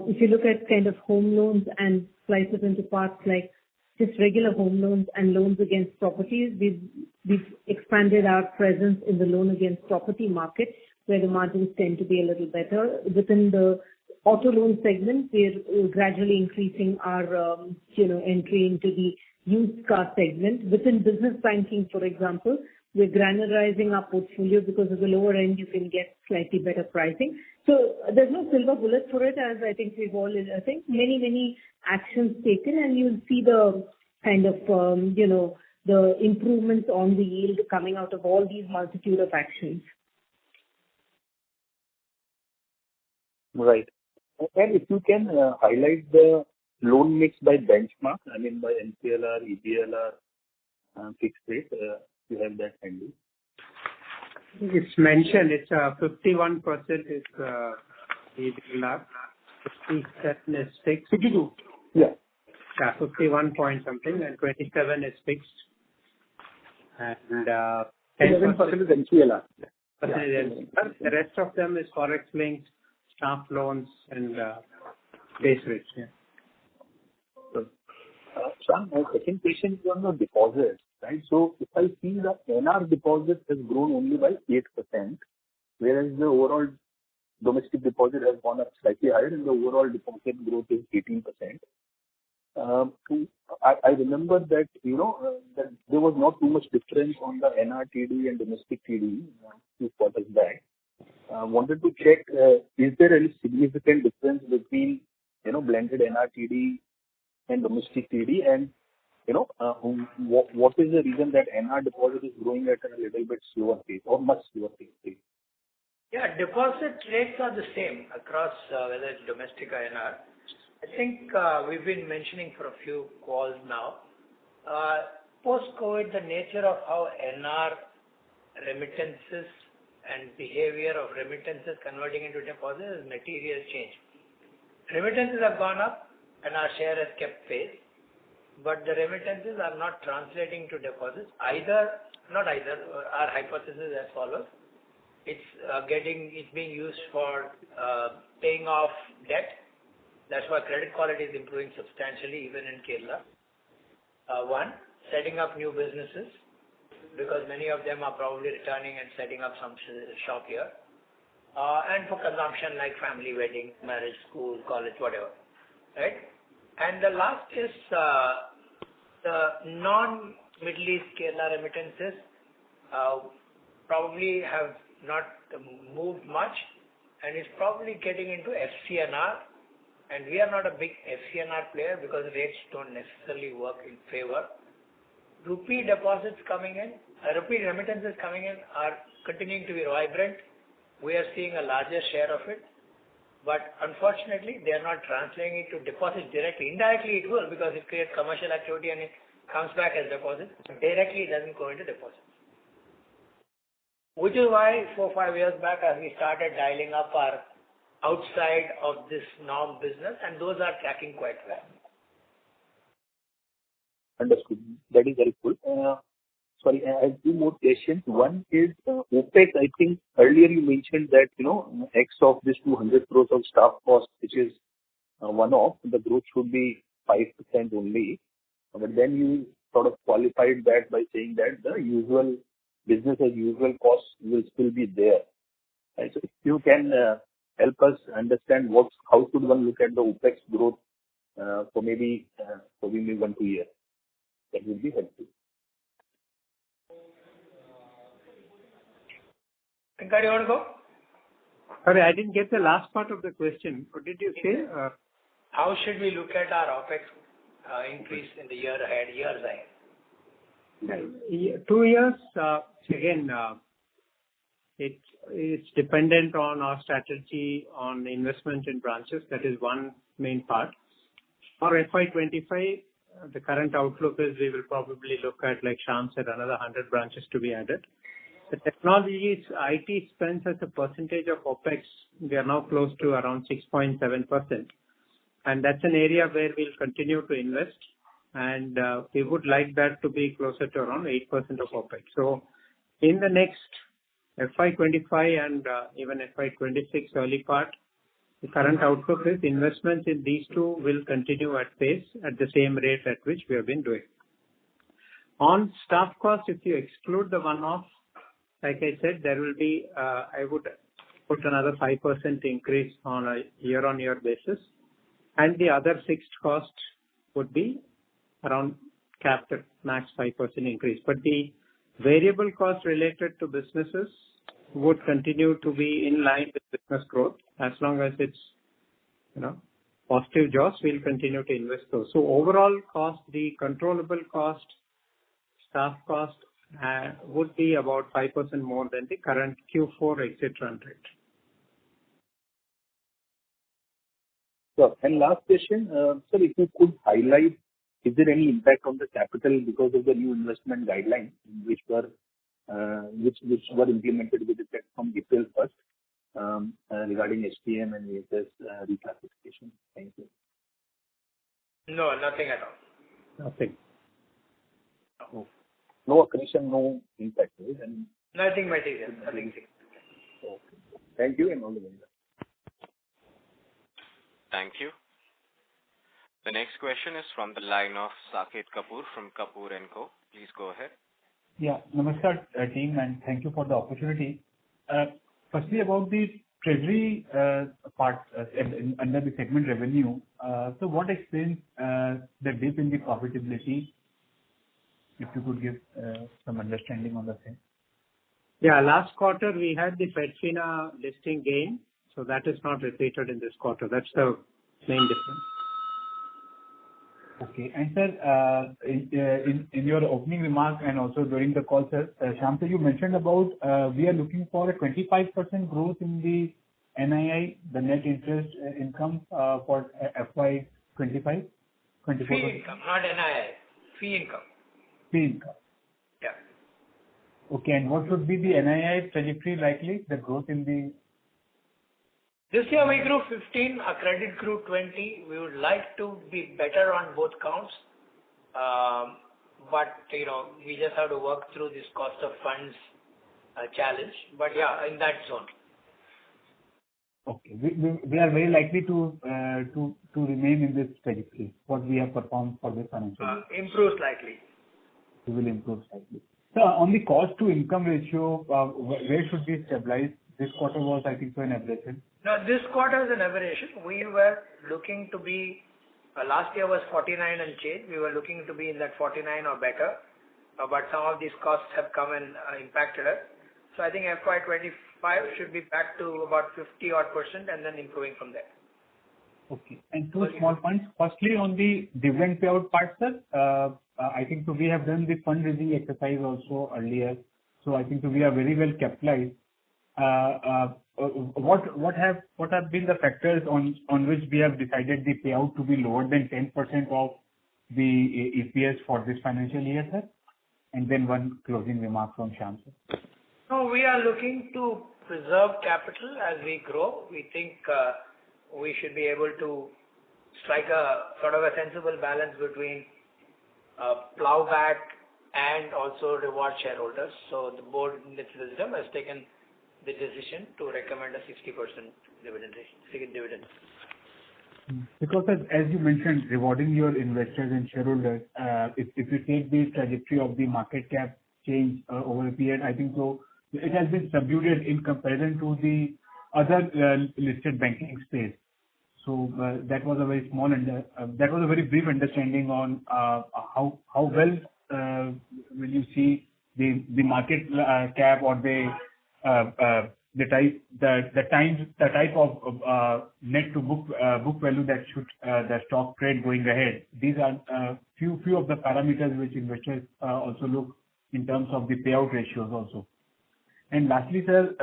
if you look at kind of home loans and slice it into parts like just regular home loans and loans against properties, we've expanded our presence in the loan against property market, where the margins tend to be a little better. Within the auto loan segment, we're gradually increasing our entry into the used car segment. Within business banking, for example, we're granularizing our portfolio because of the lower end, you can get slightly better pricing. So there's no silver bullet for it, as I think we've all, many actions taken, and you'll see the kind of, the improvements on the yield coming out of all these multitude of actions. Right. And if you can highlight the loan mix by benchmark, I mean by MCLR, EBLR, fixed rate, you have that handy. It's mentioned, it's 51% is EBLR, 57 is fixed. 52. Yeah. 51 point something, and 27 is fixed. And 11% is MCLR. The rest of them is forex linked, staff loans, and base rates. Yeah. Shyam, my second question is on the deposits, right? So if I see the NR deposit has grown only by 8%, whereas the overall domestic deposit has gone up slightly higher, and the overall deposit growth is 18%. I remember that, that there was not too much difference on the NR TD and domestic TD few quarters back. Wanted to check, is there any significant difference between, blended NR TD and domestic TD, and what is the reason that NR deposit is growing at a little bit slower pace or much slower pace? Yeah, deposit rates are the same across whether it's domestic or NR. I think we've been mentioning for a few calls now. Post-COVID, the nature of how NR remittances and behavior of remittances converting into deposits is material change. Remittances have gone up and our share has kept pace, but the remittances are not translating to deposits. Our hypothesis is as follows. It's being used for paying off debt. That's why credit quality is improving substantially even in Kerala. One, setting up new businesses, because many of them are probably returning and setting up some shop here. And for consumption like family wedding, marriage, school, college, whatever. Right? And the last is the non-Middle East Kerala remittances probably have not moved much, and it's probably getting into FCNR, and we are not a big FCNR player because rates don't necessarily work in favor. Rupee deposits coming in, rupee remittances coming in are continuing to be vibrant. We are seeing a larger share of it, but unfortunately they are not translating it to deposits directly. Indirectly it will, because it creates commercial activity and it comes back as deposits. Directly it doesn't go into deposits. Which is why 4-5 years back, as we started dialing up our outside of this norm business, and those are tracking quite well. Understood. That is helpful. Sorry, I have two more questions. One is OPEX. I think earlier you mentioned that, X of this 200 crores of staff cost, which is one-off, the growth should be 5% only. But then you sort of qualified that by saying that the usual business as usual costs will still be there. Right? So if you can help us understand how should one look at the OPEX growth for maybe 1-2 years. That would be helpful. Venkat, you want to go? Sorry, I didn't get the last part of the question. What did you say? How should we look at our OpEx increase in the years ahead? 2 years, again, it's dependent on our strategy on investment in branches. That is one main part. For FY25, the current outlook is we will probably look at, like Shyam said, another 100 branches to be added. The technology IT spends as a percentage of OpEx, we are now close to around 6.7%. And that's an area where we'll continue to invest. And we would like that to be closer to around 8% of OpEx. So in the next FY25 and even FY26 early part, the current outlook is investments in these two will continue at pace at the same rate at which we have been doing. On staff cost, if you exclude the one-off, like I said, there will be, I would put another 5% increase on a year-on-year basis. And the other fixed cost would be around capped at max 5% increase. But the variable cost related to businesses would continue to be in line with business growth. As long as it's, positive jaws, we'll continue to invest those. So overall cost, the controllable cost, staff cost would be about 5% more than the current Q4 exit run rate. Sure. And last question, sir, if you could highlight, is there any impact on the capital because of the new investment guidelines which were implemented with effect from April 1st regarding HTM and ESS reclassification? Thank you. No, nothing at all. Nothing. No accretion, no impact, right? And nothing material. Nothing. Okay. Thank you and all the best. Thank you. The next question is from the line of Saket Kapoor from Kapoor & Co. Please go ahead. Yeah, namaskar team, and thank you for the opportunity. Firstly, about the treasury part under the segment revenue. So what explains the dip in the profitability? If you could give some understanding on the same. Yeah, last quarter we had the FedFina listing gain, so that is not repeated in this quarter. That's the main difference. Okay. And sir, in your opening remark and also during the call, sir, Shyam, you mentioned about we are looking for a 25% growth in the NII, the net interest income for FY25? Fee income, not NII. Fee income. Fee income. Yeah. Okay. And what should be the NII trajectory likely, the growth in the... This year we grew 15, our credit grew 20. We would like to be better on both counts. But, we just have to work through this cost of funds challenge. But yeah, in that zone. Okay. We are very likely to remain in this trajectory, what we have performed for this financial year. Improve slightly. We will improve slightly. So on the cost to income ratio, where should we stabilize? This quarter was, I think, so an aberration. No, this quarter is an aberration. We were looking to be, last year was 49 and change. We were looking to be in that 49 or better. But some of these costs have come and impacted us. So I think FY25 should be back to about 50% and then improving from there. Okay. And two small points. Firstly, on the dividend payout part, sir, I think so we have done the fundraising exercise also earlier. So I think so we are very well capitalized. What have been the factors on which we have decided the payout to be lower than 10% of the EPS for this financial year, sir? And then one closing remark from Shyam, sir. No, we are looking to preserve capital as we grow. We think we should be able to strike a sort of a sensible balance between plowback and also reward shareholders. So the board in its wisdom has taken the decision to recommend a 60% dividend. Because as you mentioned, rewarding your investors and shareholders, if you take the trajectory of the market cap change over a period, I think so it has been subdued in comparison to the other listed banking space. So that was a very that was a very brief understanding on how well will you see the market cap or the type of net to book value that should the stock trade going ahead. These are few of the parameters which investors also look in terms of the payout ratios also. And lastly, sir,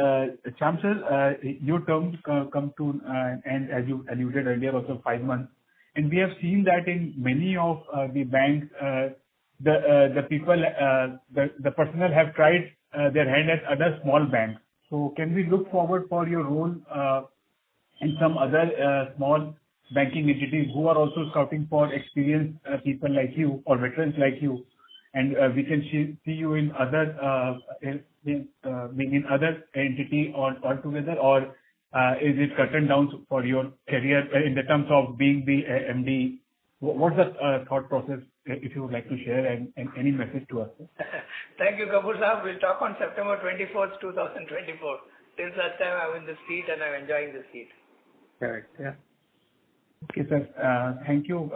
Shyam sir, your terms come to end, as you alluded earlier, also 5 months. And we have seen that in many of the banks, the people, the personnel have tried their hand at other small banks. So can we look forward for your role in some other small banking entities who are also scouting for experienced people like you or veterans like you, and we can see you in other being in other entity altogether, or is it curtain down for your career in the terms of being the MD? What's the thought process, if you would like to share, and any message to us? Thank you, Kapoor Sahab. We'll talk on September 24th, 2024. Till that time, I'm in the seat and I'm enjoying the seat. Correct. Yeah. Okay, sir. Thank you.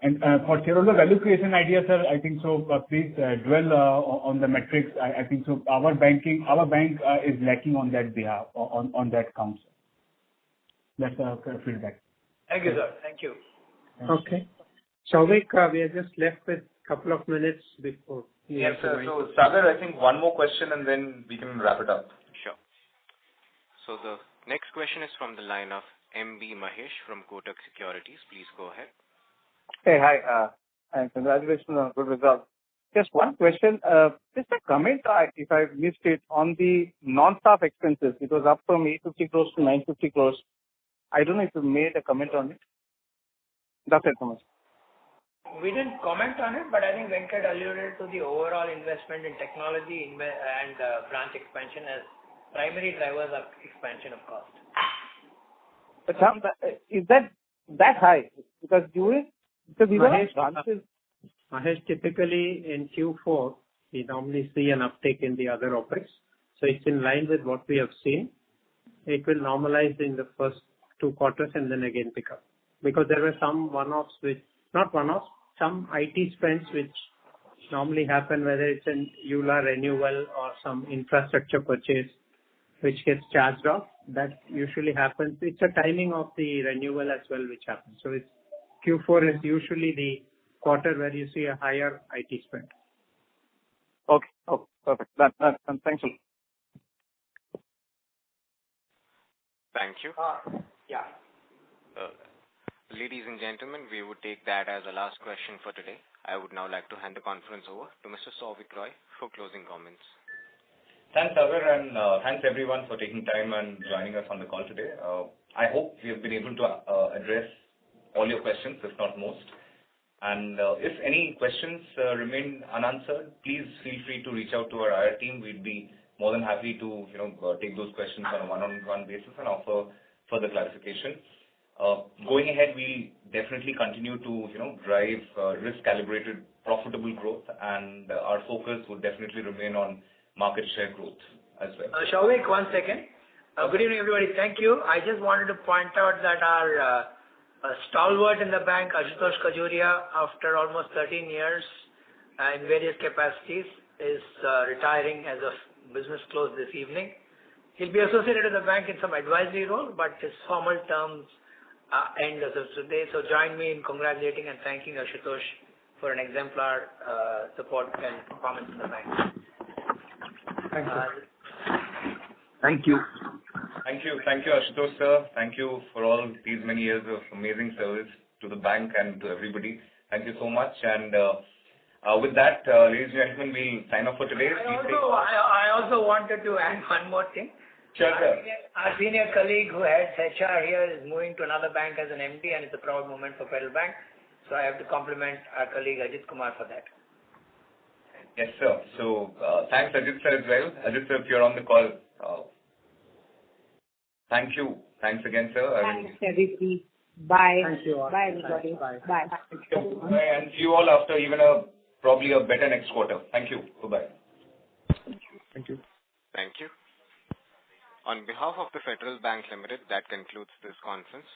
And for shareholder value creation idea, sir, I think so. Please dwell on the metrics. I think so. Our bank is lacking on that behalf, on that count. That's feedback. Thank you, sir. Thank you. Okay. Souvik, we are just left with a couple of minutes before. Yes, sir. So, Sagar, I think one more question and then we can wrap it up. Sure. So the next question is from the line of M.B. Mahesh from Kotak Securities. Please go ahead. Hey, hi, and congratulations on good results. Just one question. Just a comment, if I missed it, on the non-staff expenses. It was up from 850 crores to 950 crores. I don't know if you made a comment on it. That's it so much. We didn't comment on it, but I think Venkat alluded to the overall investment in technology and branch expansion as primary drivers of expansion of cost. But is that high? Because Mahesh, typically in Q4, we normally see an uptick in the other OpEx. So it's in line with what we have seen. It will normalize in the first 2 quarters and then again pick up. Because there were some one-offs some IT spends which normally happen, whether it's an EULA renewal or some infrastructure purchase which gets charged off. That usually happens. It's a timing of the renewal as well which happens. So Q4 is usually the quarter where you see a higher IT spend. Okay. Oh, perfect. Thanks a lot. Thank you. Yeah. Ladies and gentlemen, we would take that as a last question for today. I would now like to hand the conference over to Mr. Souvik Roy for closing comments. Thanks, Sagar, and thanks everyone for taking time and joining us on the call today. I hope we have been able to address all your questions, if not most. And if any questions remain unanswered, please feel free to reach out to our IR team. We'd be more than happy to take those questions on a one-on-one basis and offer further clarification. Going ahead, we'll definitely continue to drive risk-calibrated, profitable growth, and our focus would definitely remain on market share growth as well. Souvik, 1 second. Good evening, everybody. Thank you. I just wanted to point out that our stalwart in the bank, Ashutosh Khajuria, after almost 13 years in various capacities, is retiring as of business close this evening. He'll be associated with the bank in some advisory role, but his formal terms end as of today. So join me in congratulating and thanking Ashutosh for an exemplar support and performance in the bank. Thank you. Thank you, Ashutosh sir. Thank you for all these many years of amazing service to the bank and to everybody. Thank you so much. And with that, ladies and gentlemen, we'll sign off for today. I also wanted to add one more thing. Sure, sir. Our senior colleague who heads HR here is moving to another bank as an MD, and it's a proud moment for Federal Bank. So I have to compliment our colleague Ajit Kumar for that. Yes, sir. So thanks, Ajit sir, as well. Ajit sir, if you're on the call, thank you. Thanks again, sir. Thanks, everybody. Bye. Thank you all. Bye, everybody. Bye. Bye. And see you all after even probably a better next quarter. Thank you. Bye-bye. Thank you. Thank you. On behalf of the Federal Bank Limited, that concludes this conference.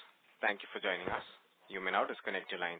Thank you for joining us. You may now disconnect your line.